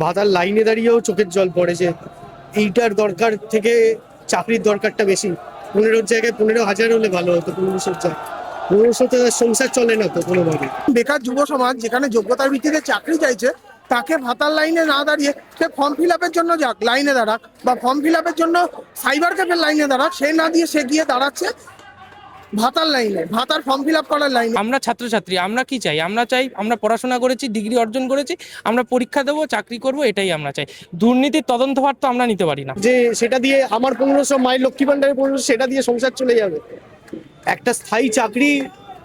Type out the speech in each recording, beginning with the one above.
ভাতার লাইনে দাঁড়িয়েও চোখের জল পড়ে যে এইটার দরকার থেকে চাকরির দরকারটা বেশি। 15 জায়গায় 15,000 হলে ভালো হতো, 1500 জায়গায় 1500 সংসার চলে না তো কোনোভাবে। বেকার যুব সমাজ যেখানে যোগ্যতার ভিত্তিতে চাকরি চাইছে তাকে ভাতার লাইনে না দাঁড়িয়ে সে ফর্ম ফিল আপের জন্য যাক লাইনে দাঁড়াক, বা ফর্ম ফিল আপের জন্য সাইবার ক্যাফের লাইনে দাঁড়াক, সে না দিয়ে সে গিয়ে দাঁড়াচ্ছে ভাতার লাইনে, ভাতার ফর্ম ফিল আপ করার লাইনে। আমরা ছাত্রছাত্রী, আমরা কি চাই? আমরা চাই আমরা পড়াশোনা করেছি, ডিগ্রি অর্জন করেছি, আমরা পরীক্ষা দেবো, চাকরি করব, এটাই আমরা চাই। দুর্নীতির তদন্তভার তো আমরা নিতে পারি না যে সেটা দিয়ে আমার 1500 মায়ের লক্ষ্মী ভান্ডারের 1500 সেটা দিয়ে সংসার চলে যাবে। একটা স্থায়ী চাকরি,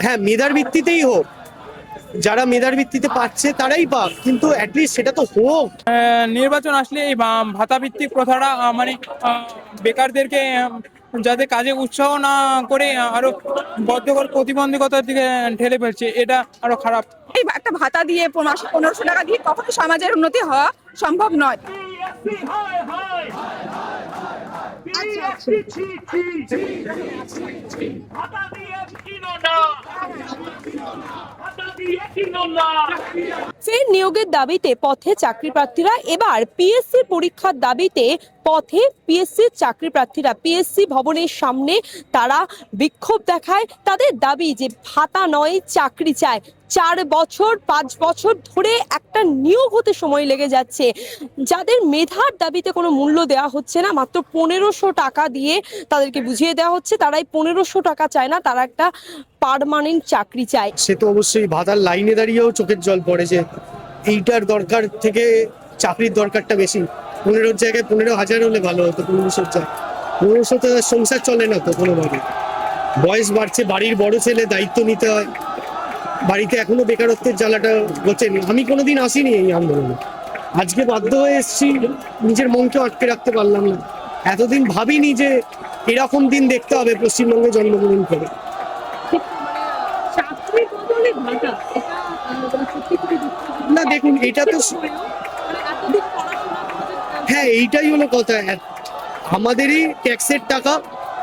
হ্যাঁ মেধার ভিত্তিতেই হোক, যারা মেধার ভিত্তিতে পাচ্ছে তারাই পাক, কিন্তু অ্যাটলিস্ট সেটা তো হোক। নির্বাচন আসলে এই ভাতা ভিত্তিক প্রথাটা মানে বেকারদেরকে যাতে কাজে উৎসাহ না করে আরো বদ্ধকর প্রতিবন্ধকতার দিকে ঠেলে ফেলছে, এটা আরো খারাপ। এই একটা ভাতা দিয়ে মাসে 1500 টাকা দিয়ে কখনো সমাজের উন্নতি হওয়া সম্ভব নয়। ফের নিয়োগের দাবিতে পথে চাকরি প্রার্থীরা, এবার পিএসসি পরীক্ষার দাবিতে পথে পিএসসির চাকরি প্রার্থীরা। পিএসসি ভবনের সামনে তারা বিক্ষোভ দেখায়। তাদের দাবি যে ভাতা নয়, চাকরি চায়। 4 বছর 5 বছর ধরে একটা নিয়োগ হতে সময় লেগে যাচ্ছে। যাদের মেধার দাবিতে কোনো মূল্য দেওয়া হচ্ছে না, মাত্র 1500 টাকা দিয়ে তাদেরকে বুঝিয়ে দেওয়া হচ্ছে। তারাই 1500 টাকা চায় না, তারা একটা পার্মানেন্ট চাকরি চায়। সে তো অবশ্যই ভাতার লাইনে দাঁড়িয়েও চোখের জল পড়ে যে এইটার দরকার থেকে চাকরির দরকারটা বেশি। 15 জায়গায় 15,000 হলে ভালো হতো, 1500 জায়গায় 1500 সংসার চলে না তো কোনোভাবে। বয়স বাড়ছে, বাড়ির বড় ছেলে, দায়িত্ব নিতে হয়, বাড়িতে এখনো বেকারত্বের জ্বালাটা গোছেনি। আমি কোনোদিন আসিনি এই আন্দোলনে, আজকে বাধ্য হয়ে এসেছি, নিজের মনকে আটকে রাখতে পারলাম না। এতদিন ভাবিনি যে এরকম দিন দেখতে হবে পশ্চিমবঙ্গে জন্মগ্রহণ করে। না দেখুন, এটা তো হ্যাঁ এইটাই হলো কথা। আমাদেরই ট্যাক্সের টাকা,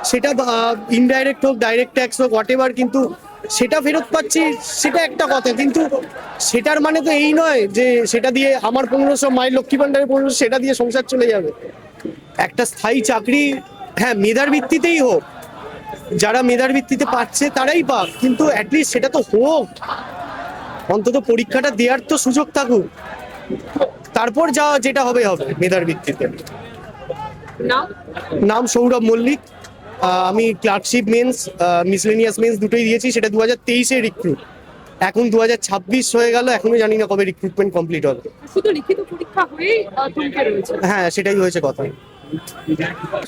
সেটা ইনডাইরেক্ট হোক ডাইরেক্ট ট্যাক্স হোক হোয়াট এভার, কিন্তু সেটা ফেরত পাচ্ছি, সেটা একটা কথা। কিন্তু সেটার মানে তো এই নয় যে সেটা দিয়ে আমার 1500 মায়ের লক্ষ্মী ভান্ডারের 1500 সেটা দিয়ে সংসার চলে যাবে। একটা স্থায়ী চাকরি, হ্যাঁ মেধার ভিত্তিতেই হোক, যারা মেধার ভিত্তিতে পাচ্ছে তারাই পাক, কিন্তু অ্যাটলিস্ট সেটা তো হোক। অন্তত পরীক্ষাটা দেওয়ার তো সুযোগ থাকুক, তারপর যা যেটা হবে হবে মেধার ভিত্তিতে। নাম সৌরভ মল্লিক। আমি ক্লার্কশিপ মেন্স, মিসলেনিয়াস মেন্স দুটোই দিয়েছি। সেটা 2023-এ রিক্রুট, এখন 2026 হয়ে গেল, এখনো জানি না কবে রিক্রুটমেন্ট কমপ্লিট হবে। শুধু লিখিত পরীক্ষা হয়েই থমকে রয়েছে। হ্যাঁ সেটাই হয়েছে কথা।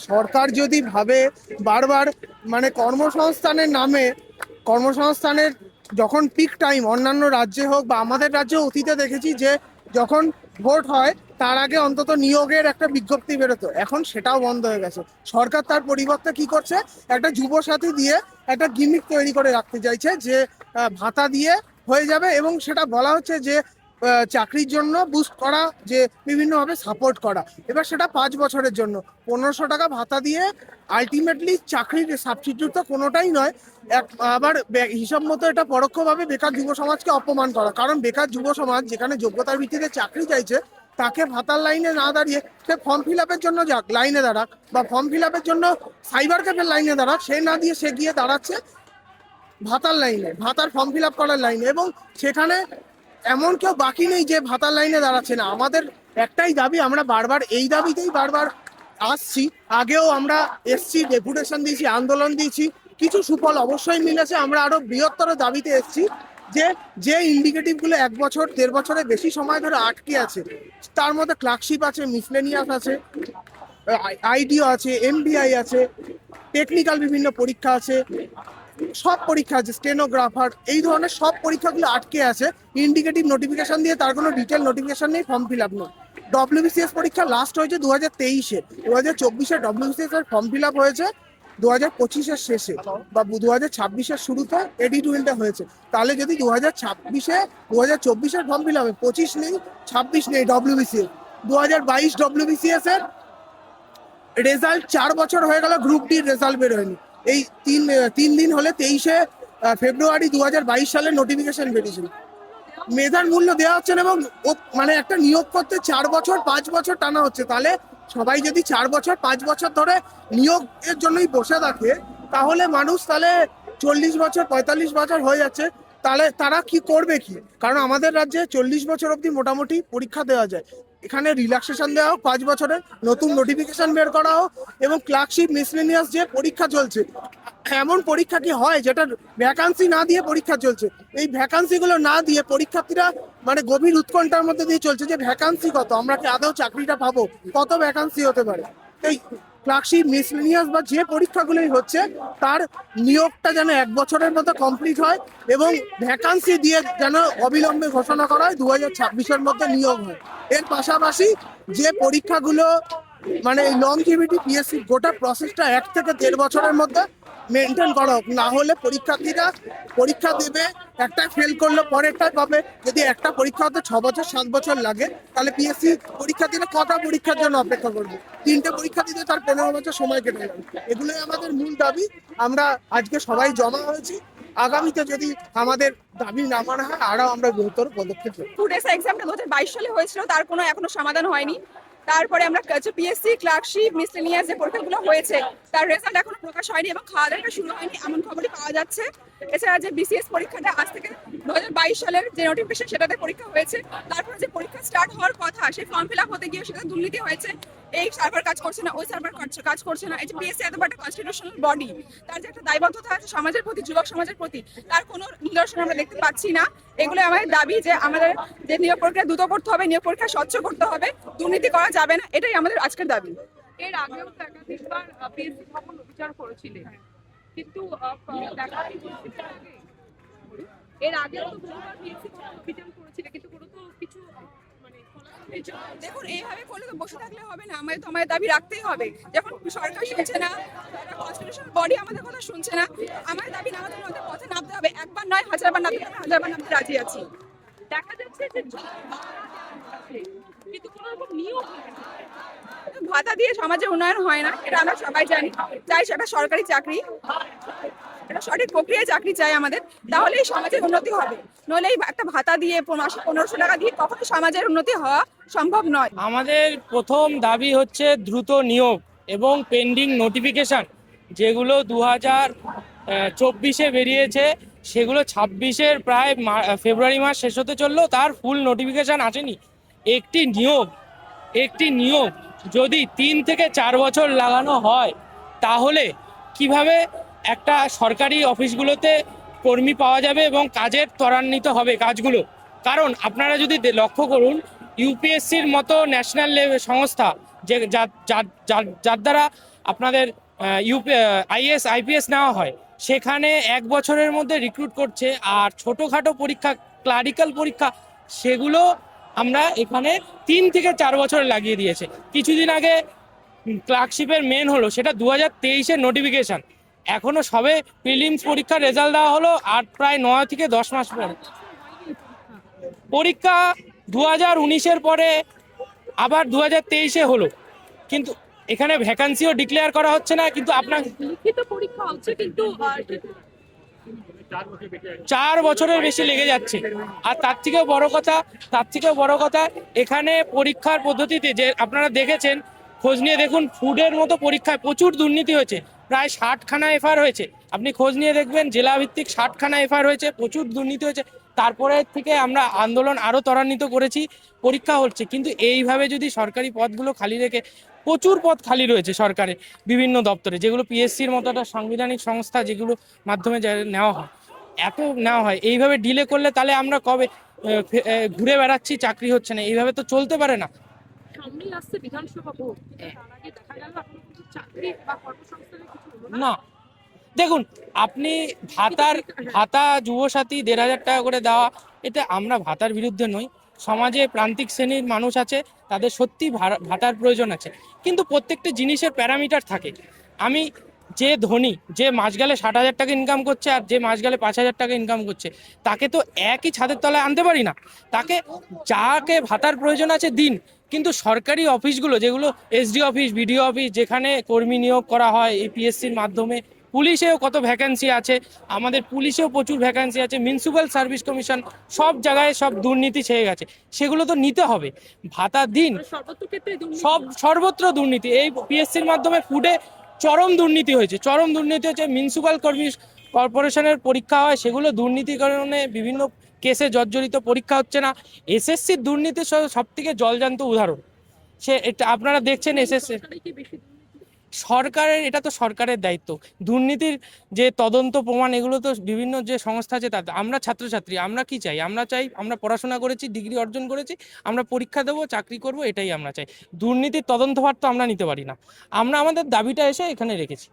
সরকার যদি ভাবে বারবার মানে কর্মসংস্থানের নামে, কর্মসংস্থানের যখন পিক টাইম অন্যান্য রাজ্যে হোক বা আমাদের রাজ্যে অতীতে দেখেছি যে যখন ভোট হয় তার আগে অন্তত নিয়োগের একটা বিজ্ঞপ্তি বেরোতো, এখন সেটাও বন্ধ হয়ে গেছে। সরকার তার পরিবর্তে কি করছে, একটা যুবসাথী দিয়ে একটা গিমিক তৈরি করে রাখতে চাইছে যে ভাতা দিয়ে হয়ে যাবে, এবং সেটা বলা হচ্ছে যে চাকরির জন্য বুস্ট করা, যে বিভিন্নভাবে সাপোর্ট করা। এবার সেটা 5 বছরের জন্য 1500 টাকা ভাতা দিয়ে আলটিমেটলি চাকরির সাবস্টিটিউট তো কোনোটাই নয়। আবার হিসাব মতো এটা পরোক্ষভাবে বেকার যুব সমাজকে অপমান করা, কারণ বেকার যুব সমাজ যেখানে যোগ্যতার ভিত্তিতে চাকরি চাইছে তাকে ভাতার লাইনে না দাঁড়িয়ে সে ফর্ম ফিল আপের জন্য যাক লাইনে দাঁড়াক, বা ফর্ম ফিল আপের জন্য সাইবার ক্যাফের লাইনে দাঁড়াক, সে না দিয়ে সে গিয়ে দাঁড়াচ্ছে ভাতার লাইনে, ভাতার ফর্ম ফিল আপ করার লাইনে। এবং সেখানে এমন কেউ বাকি নেই যে ভাতার লাইনে দাঁড়াচ্ছে না। আমাদের একটাই দাবি, আমরা বারবার এই দাবিতেই বারবার আসছি, আগেও আমরা এসছি, ডেপুটেশন দিয়েছি, আন্দোলন দিয়েছি, কিছু সুফল অবশ্যই মিলেছে। আমরা আরো বৃহত্তর দাবিতে এসছি যে যে ইন্ডিকেটিভগুলো 1 বছর 1.5 বছরের বেশি সময় ধরে আটকে আছে, তার মধ্যে ক্লার্কশিপ আছে, মিসলেনিয়াস আছে, আইডিও আছে, এমবিআই আছে, টেকনিক্যাল বিভিন্ন পরীক্ষা আছে, সব পরীক্ষা আছে, স্টেনোগ্রাফার, এই ধরনের সব পরীক্ষাগুলো আটকে আছে ইন্ডিকেটিভ নোটিফিকেশন দিয়ে, তার কোনো ডিটেল নোটিফিকেশন নেই, ফর্ম ফিল আপ নেই। ডব্লিউবিসিএস পরীক্ষা লাস্ট হয়েছে 2023-এ, 2024-এ ডব্লিউবিসিএস এর ফর্ম ফিল আপ হয়েছে 2025-এর শেষে বা 2026-এর শুরুতে এডি-টুয়েলটা হয়েছে। তাহলে যদি 2026-এ 2024-এর ফর্ম ফিল আপে 25 নেই, 26 নেই ডব্লিউবিসিএস, 2022 ডব্লিউবিসিএস এর রেজাল্ট 4 বছর হয়ে গেল, গ্রুপ ডির রেজাল্ট বেরোয়নি। এই তিন দিন হলে 23শে ফেব্রুয়ারি 2022 সালে নোটিফিকেশন বেরিয়েছিল। মেধার মূল্য দেওয়া হচ্ছে না, এবং মানে একটা নিয়োগ করতে 4 বছর 5 বছর টানা হচ্ছে। তাহলে সবাই যদি 4 বছর 5 বছর ধরে নিয়োগের জন্যই বসে থাকে, তাহলে মানুষ তাহলে 40 বছর 45 বছর হয়ে যাচ্ছে, তাহলে তারা কি করবে কি? কারণ আমাদের রাজ্যে 40 বছর অবধি মোটামুটি পরীক্ষা দেওয়া যায়। এখানে রিল্যাক্সেশন দেওয়া হোক 5 বছরের, নতুন নোটিফিকেশন বের করা হোক, এবং ক্লার্কশিপ মিসলেনিয়াস যে পরীক্ষা চলছে, এমন পরীক্ষা কি হয় যেটা ভ্যাকান্সি না দিয়ে পরীক্ষা চলছে? এই ভ্যাকান্সি গুলো না দিয়ে পরীক্ষার্থীরা মানে গভীর উৎকণ্ঠার মধ্যে দিয়ে চলছে যে ভ্যাকান্সি কত, আমরা কি আদৌ চাকরিটা পাবো, কত ভ্যাকান্সি হতে পারে। এই ক্লার্কশিপ মিসলেনিয়াস বা যে পরীক্ষাগুলোই হচ্ছে তার নিয়োগটা যেন 1 বছরের মতো কমপ্লিট হয়, এবং ভ্যাকান্সি দিয়ে যেন অবিলম্বে ঘোষণা করা হয় 2026-এর মধ্যে নিয়োগ হয়। এর পাশাপাশি যে পরীক্ষাগুলো মানে এই লংজিভিটি পিএসসি গোটা প্রসেসটা 1 থেকে 1.5 বছরের মধ্যে মেনটেন করা হোক। না হলে পরীক্ষার্থীরা পরীক্ষা দেবে, একটা ফেল করলে পরেরটা পাবে। যদি একটা পরীক্ষা হতে 6 বছর 7 বছর লাগে, তাহলে পিএসসি পরীক্ষার্থীরা কটা পরীক্ষার জন্য অপেক্ষা করবে? 3টে পরীক্ষা দিতে তার 15 বছর সময় কেটে যাবে। এগুলোই আমাদের মূল দাবি। আমরা আজকে সবাই জমা হয়েছি। আগামীতে যদি আমাদের দাবি না মানা হয়, আরো আমরা বৃহত্তর পদক্ষেপ নেব। টুডেস এক্সামটা 2022 সালে হয়েছিল, তার কোনো এখনো সমাধান হয়নি। তারপরে আমরা পিএসসি ক্লার্কশিপ মিসলেনিয়াস যে পরীক্ষাগুলো হয়েছে তার রেজাল্ট এখনো প্রকাশ হয়নি এবং খাওয়া দাওয়াটা শুরু হয়নি এমন খবরই পাওয়া যাচ্ছে। এছাড়া যে বিসিএস পরীক্ষাটা আজ থেকে 2022 সালের যে নোটিফিকেশন সেটাতে পরীক্ষা হয়েছে, তারপরে যে পরীক্ষা স্টার্ট হওয়ার কথা সেই ফর্ম ফিল আপ হতে গিয়ে সেটা দুর্নীতি হয়েছে। এই সার্ভার কাজ করছে না, ওই সার্ভার কাজ করছে না। এই যে পিএসসি এত বড় একটা কনস্টিটিউশনাল বডি, তার যে একটা দায়বদ্ধতা আছে সমাজের প্রতি, যুবক সমাজের প্রতি, তার কোনো নিদর্শন আমরা দেখতে পাচ্ছি না। এগুলো আমাদের দাবি যে আমাদের যে নিয়োগ প্রক্রিয়া দ্রুত করতে হবে, নিয়োগ পরীক্ষা স্বচ্ছ করতে হবে, দুর্নীতি করা যাবে না, এটাই আমাদের আজকের দাবি। এর আগেও তো একাধিকবার পিএসসি ভবন অভিযান করেছিলেন, কিন্তু দেখা যাচ্ছে এর আগেও তো বহুবার পিএসসি ভবন অভিযান করেছিলেন, কিন্তু কোনো তো কিছু মানে দেখুন, এইভাবে করলে তো বসে থাকলে হবে না, আমাদের দাবি রাখতেই হবে। যখন সরকার শুনছে না, কনস্টিটিউশনাল বডি আমাদের কথা শুনছে না, আমাদের দাবি নামাতে হলে আমাদের পথে নামতে হবে। একবার নয়, হাজারবার নামতে হবে, হাজারবার নামতে রাজি আছি। দেখা যাচ্ছে যে কিন্তু কোনো রকম নিয়োগ ভাতা দিয়ে সমাজের উন্নয়ন হয় না, এটা আমরা সবাই জানি। চাই সেটা সরকারি চাকরি, এটা সঠিক প্রক্রিয়ায় চাকরি চাই আমাদের, তাহলেই সমাজের উন্নতি হবে। নইলে এই একটা ভাতা দিয়ে মাসে 1500 টাকা দিয়ে কখনো সমাজের উন্নতি হওয়া সম্ভব নয়। আমাদের প্রথম দাবি হচ্ছে দ্রুত নিয়োগ এবং পেন্ডিং নোটিফিকেশন, যেগুলো 2024-এ বেরিয়েছে, সেগুলো 26-এর প্রায় ফেব্রুয়ারি মাস শেষ হতে চললো, তার ফুল নোটিফিকেশন আসেনি। একটি নিয়োগ যদি 3 থেকে 4 বছর লাগানো হয়, তাহলে কিভাবে একটা সরকারি অফিসগুলোতে কর্মী পাওয়া যাবে এবং কাজের ত্বরান্বিত হবে কাজগুলো? কারণ আপনারা যদি লক্ষ্য করুন, ইউপিএসসির মতো ন্যাশনাল লেভেল সংস্থা যে যার দ্বারা আপনাদের আইএস আইপিএস নেওয়া হয়, সেখানে 1 বছরের মধ্যে রিক্রুট করছে। আর ছোটোখাটো পরীক্ষা, ক্লারিক্যাল পরীক্ষা, সেগুলো আমরা এখানে 3 থেকে 4 বছর লাগিয়ে দিয়েছে। কিছুদিন আগে ক্লার্কশিপের মেন হলো, সেটা 2023-এর নোটিফিকেশান, এখনো সবে প্রিলিমস পরীক্ষার রেজাল্ট দেওয়া হলো, আর প্রায় 9 থেকে 10 মাস পরে পরীক্ষা। 2019-এর পরে আবার 2023-এ হলো, কিন্তু এখানে ভ্যাকান্সিও ডিক্লেয়ার করা হচ্ছে না। কিন্তু আপনার লিখিত পরীক্ষা হচ্ছে, কিন্তু 4 বছরের বেশি লেগে যাচ্ছে। আর তার থেকেও বড় কথা এখানে পরীক্ষার পদ্ধতিতে, যে আপনারা দেখেছেন, খোঁজ নিয়ে দেখুন, ফুডের মতো পরীক্ষায় প্রচুর দুর্নীতি হয়েছে। প্রায় 60খানা এফআইআর হয়েছে, আপনি খোঁজ নিয়ে দেখবেন, জেলাভিত্তিক 60খানা এফআইআর হয়েছে, প্রচুর দুর্নীতি হয়েছে। তারপরে থেকে আমরা আন্দোলন আরও ত্বরান্বিত করেছি, পরীক্ষা হচ্ছে। কিন্তু এইভাবে যদি সরকারি পদগুলো খালি রেখে, প্রচুর পদ খালি রয়েছে সরকারের বিভিন্ন দপ্তরে, যেগুলো পিএসসির মতো একটা সাংবিধানিক সংস্থা, যেগুলো মাধ্যমে নেওয়া হয়, এইভাবে ডিলে করলে তাহলে আমরা কবে ঘুরে বেড়াচ্ছি, চাকরি হচ্ছে না, এইভাবে তো চলতে পারে না। সামনেই আসছে বিধানসভা ভোট, তার আগে দেখা গেল এখনো কিন্তু চাকরি বা কর্মসংস্থানের কিছু হলো না। না, দেখুন, আপনি ভাতা যুবসাথী 1500 টাকা করে দেওয়া, এটা আমরা ভাতার বিরুদ্ধে নই। সমাজে প্রান্তিক শ্রেণীর মানুষ আছে, তাদের সত্যি ভাতার প্রয়োজন আছে, কিন্তু প্রত্যেকটা জিনিসের প্যারামিটার থাকে। আমি যে ধনী, যে মাস গেলে 60,000 টাকা ইনকাম করছে আর যে মাস গেলে 5,000 টাকা ইনকাম করছে, তাকে তো একই ছাদের তলায় আনতে পারি না। যাকে ভাতার প্রয়োজন আছে দিন, কিন্তু সরকারি অফিসগুলো, যেগুলো এসডি অফিস, বিডিও অফিস, যেখানে কর্মী নিয়োগ করা হয় এই পিএসসির মাধ্যমে, পুলিশেও কত ভ্যাকেন্সি আছে, আমাদের পুলিশেও প্রচুর ভ্যাকেন্সি আছে, মিউনিসিপ্যাল সার্ভিস কমিশন, সব জায়গায় সব দুর্নীতি ছেয়ে গেছে, সেগুলো তো নিতে হবে। ভাতা দিন, সর্বত্র ক্ষেত্রে সর্বত্র দুর্নীতি। এই পিএসসির মাধ্যমে ফুডে চরম দুর্নীতি হয়েছে, চরম দুর্নীতি হচ্ছে। মিউনিসিপ্যাল কর্পোরেশনের পরীক্ষা হয়, সেগুলো দুর্নীতির কারণে বিভিন্ন কেসে জর্জরিত, পরীক্ষা হচ্ছে না। এসএসসির দুর্নীতি সব থেকে জলজান্ত উদাহরণ। এটা আপনারা দেখছেন এসএসসি কি বেশি সরকারের, এটা তো সরকারের দায়িত্ব। দুর্নীতির যে তদন্ত প্রমাণ, এগুলো তো বিভিন্ন যে সংস্থা আছে তাদের। আমরা ছাত্রছাত্রী, আমরা কি চাই? আমরা চাই, আমরা পড়াশোনা করেছি, ডিগ্রি অর্জন করেছি, আমরা পরীক্ষা দেবো, চাকরি করব, এটাই আমরা চাই। দুর্নীতির তদন্তভার তো আমরা নিতে পারি না। আমরা আমাদের দাবিটা এসে এখানে রেখেছি,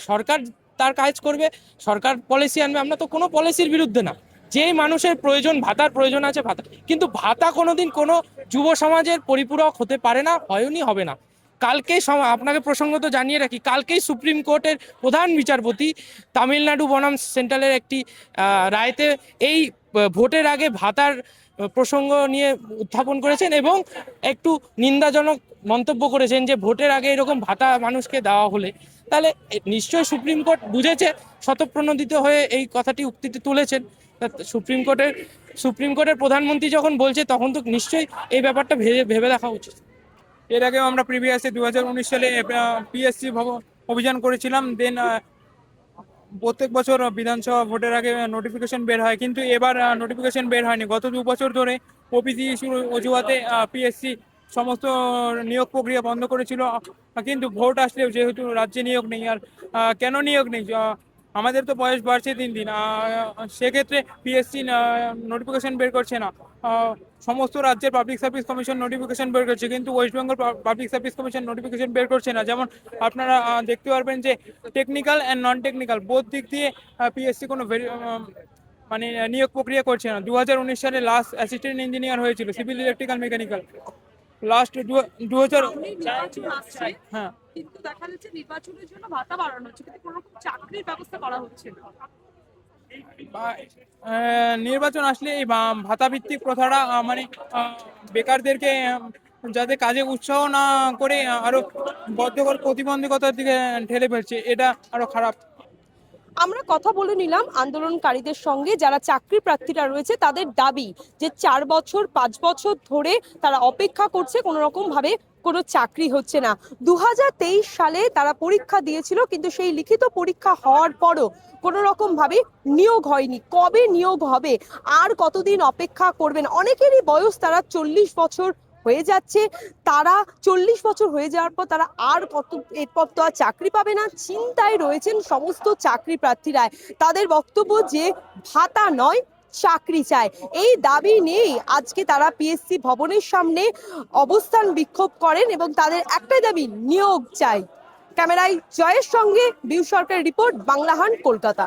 সরকার তার কাজ করবে, সরকার পলিসি আনবে। আমরা তো কোনো পলিসির বিরুদ্ধে না। যেই মানুষের প্রয়োজন, ভাতার প্রয়োজন আছে, ভাতা, কিন্তু ভাতা কোনোদিন কোনো যুব সমাজের পরিপূরক হতে পারে না, হয়নি, হবে না। কালকেই আপনাকে প্রসঙ্গত জানিয়ে রাখি, কালকেই সুপ্রিম কোর্টের প্রধান বিচারপতি তামিলনাড়ু বনাম সেন্ট্রালের একটি রায়তে এই ভোটের আগে ভাতার প্রসঙ্গ নিয়ে উত্থাপন করেছেন এবং একটু নিন্দাজনক মন্তব্য করেছেন যে ভোটের আগে এরকম ভাতা মানুষকে দেওয়া হলে তাহলে নিশ্চয়ই সুপ্রিম কোর্ট বুঝেছে, স্বতঃপ্রণোদিত হয়ে এই কথাটি উক্তিটি তুলেছেন। সুপ্রিম কোর্টের প্রধানমন্ত্রী যখন বলছে, তখন তো নিশ্চয়ই এই ব্যাপারটা ভেবে দেখা উচিত। এর আগেও আমরা প্রিভিয়াসে 2019 সালে পিএসসি অভিযান করেছিলাম। দেন প্রত্যেক বছর বিধানসভা ভোটের আগে নোটিফিকেশন বের হয়, কিন্তু এবার নোটিফিকেশন বের হয়নি। গত 2 বছর ধরে ওবিসি ইস্যুর অজুহাতে পিএসসি সমস্ত নিয়োগ প্রক্রিয়া বন্ধ করেছিল, কিন্তু ভোট আসলেও যেহেতু রাজ্যে নিয়োগ নেই। আর কেন নিয়োগ নেই? আমাদের তো বয়স বাড়ছে দিন দিন, সেক্ষেত্রে পিএসসি নোটিফিকেশন বের করছে না। সমস্ত রাজ্যের পাবলিক সার্ভিস কমিশন নোটিফিকেশন বের করছে, কিন্তু West Bengal public service commission notification বের করছে না। যেমন আপনারা দেখতে পারবেন যে technical and non technical both দিক দিয়ে পিএসসি কোনো মানে নিয়োগ প্রক্রিয়া করছে না। 2019 সালে লাস্ট অ্যাসিস্ট্যান্ট ইঞ্জিনিয়ার হয়েছিল, সিভিল, ইলেকট্রিক্যাল, মেকানিক্যাল। লাস্ট 2000 নির্বাচন আসছে, হ্যাঁ, কিন্তু দেখা যাচ্ছে নির্বাচনের জন্য ভাতা বাড়ানো হচ্ছে, কিন্তু কোনো রকম চাকরির ব্যবস্থা করা হচ্ছে না। নির্বাচন আসলে এই ভাতা ভিত্তিক প্রথাটা মানে বেকারদেরকে যাতে কাজে উৎসাহ না করে আরো বদ্ধকর প্রতিবন্ধকতার দিকে ঠেলে ফেলছে, এটা আরো খারাপ। আমরা কথা বলে নিলাম আন্দোলনকারীদের সঙ্গে, যারা চাকরি প্রার্থীরা রয়েছে তাদের দাবি যে 4 বছর 5 বছর ধরে তারা অপেক্ষা করছে, কোনো রকম ভাবে কোনো চাকরি হচ্ছে না। 2023 সালে তারা পরীক্ষা দিয়েছিল, কিন্তু সেই লিখিত পরীক্ষা হওয়ার পরও কোনো রকম ভাবে নিয়োগ হয়নি। কবে নিয়োগ হবে, আর কতদিন অপেক্ষা করবেন? অনেকেরই বয়স, তারা 40 বছর হয়ে যাচ্ছে। তারা 40 বছর হয়ে যাওয়ার পর তারা আর এরপর তো আর চাকরি পাবে না, চিন্তায় রয়েছেন সমস্ত চাকরি প্রার্থীরা। তাদের বক্তব্য যে ভাতা নয়, চাকরি চায়। এই দাবি নিয়েই আজকে তারা পিএসসি ভবনের সামনে অবস্থান বিক্ষোভ করেন এবং তাদের একটাই দাবি, নিয়োগ চাই। ক্যামেরায় জয়ের সঙ্গে বিউ সরকারের রিপোর্ট, বাংলাহান, কলকাতা।